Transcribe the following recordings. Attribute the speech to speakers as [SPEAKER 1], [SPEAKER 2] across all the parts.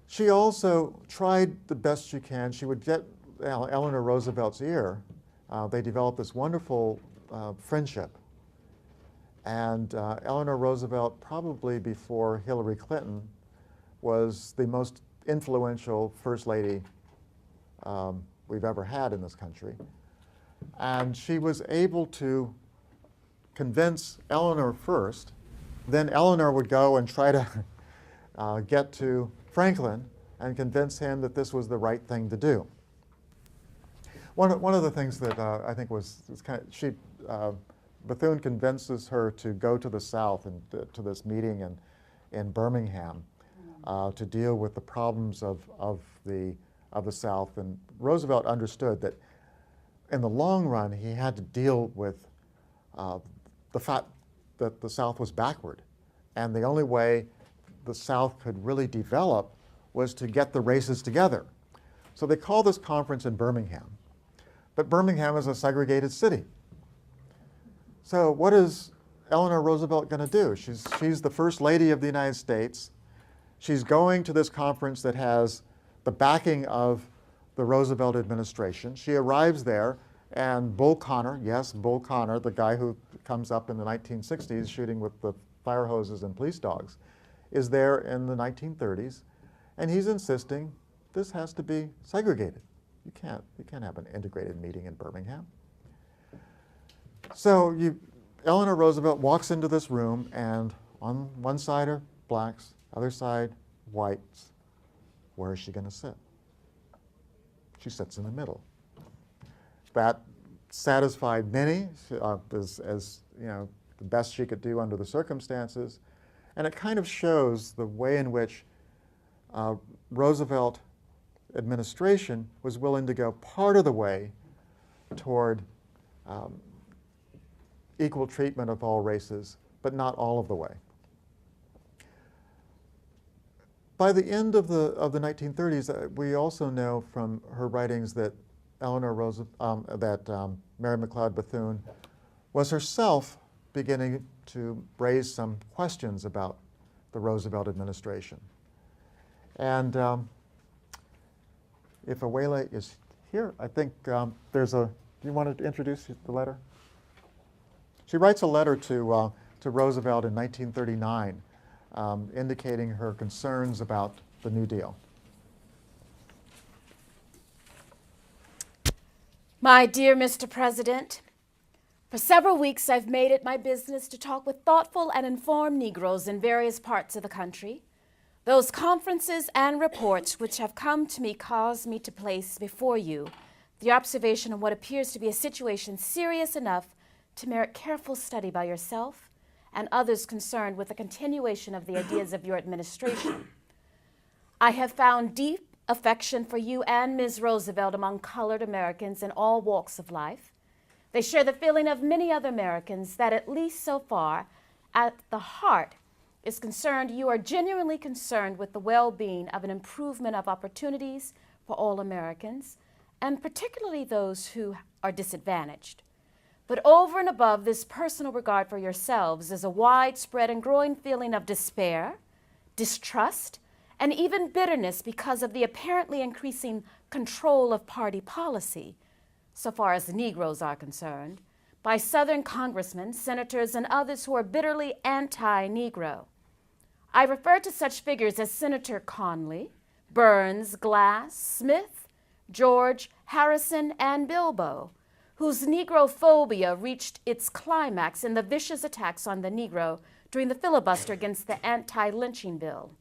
[SPEAKER 1] She also tried the best she can. She would get Eleanor Roosevelt's ear. They developed this wonderful friendship. And Eleanor Roosevelt, probably before Hillary Clinton, was the most influential First Lady we've ever had in this country. And she was able to convince Eleanor first. Then Eleanor would go and try to get to Franklin and convince him that this was the right thing to do. One of the things that I think was kind of, Bethune convinces her to go to the South and to this meeting in Birmingham to deal with the problems of the South. And Roosevelt understood that in the long run he had to deal with the fact that the South was backward. And the only way the South could really develop was to get the races together. So they call this conference in Birmingham. But Birmingham is a segregated city. So what is Eleanor Roosevelt going to do? She's the First Lady of the United States. She's going to this conference that has the backing of the Roosevelt administration. She arrives there, and Bull Connor, yes, Bull Connor, the guy who comes up in the 1960s shooting with the fire hoses and police dogs, is there in the 1930s, and he's insisting this has to be segregated. You can't have an integrated meeting in Birmingham. So Eleanor Roosevelt walks into this room, and on one side are blacks, other side whites. Where is she going to sit? She sits in the middle. That satisfied many as you know, the best she could do under the circumstances, and it kind of shows the way in which Roosevelt administration was willing to go part of the way toward equal treatment of all races, but not all of the way. By the end of the 1930s, we also know from her writings that Mary McLeod Bethune was herself beginning to raise some questions about the Roosevelt administration. And if Awele is here, I think there's a, do you want to introduce the letter? She writes a letter to Roosevelt in 1939 indicating her concerns about the New Deal.
[SPEAKER 2] My dear Mr. President, for several weeks I've made it my business to talk with thoughtful and informed Negroes in various parts of the country. Those conferences and reports which have come to me cause me to place before you the observation of what appears to be a situation serious enough to merit careful study by yourself and others concerned with the continuation of the ideas of your administration. I have found deep affection for you and Ms. Roosevelt among colored Americans in all walks of life. They share the feeling of many other Americans that, at least so far, at the heart is concerned, you are genuinely concerned with the well-being of an improvement of opportunities for all Americans, and particularly those who are disadvantaged. But over and above this personal regard for yourselves is a widespread and growing feeling of despair, distrust, and even bitterness because of the apparently increasing control of party policy, so far as the Negroes are concerned, by Southern congressmen, senators, and others who are bitterly anti-Negro. I refer to such figures as Senator Conley, Burns, Glass, Smith, George, Harrison, and Bilbo, whose Negrophobia reached its climax in the vicious attacks on the Negro during the filibuster against the anti-lynching bill.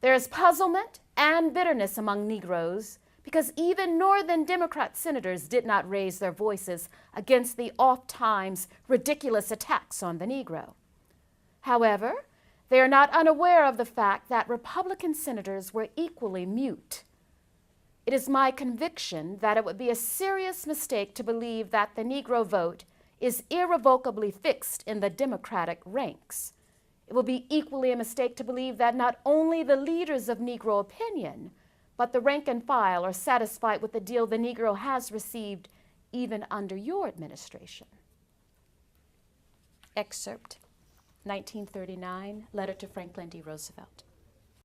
[SPEAKER 2] There is puzzlement and bitterness among Negroes because even Northern Democrat senators did not raise their voices against the oft-times ridiculous attacks on the Negro. However, they are not unaware of the fact that Republican senators were equally mute. It is my conviction that it would be a serious mistake to believe that the Negro vote is irrevocably fixed in the Democratic ranks. It will be equally a mistake to believe that not only the leaders of Negro opinion, but the rank and file are satisfied with the deal the Negro has received even under your administration. Excerpt, 1939, letter to Franklin D. Roosevelt.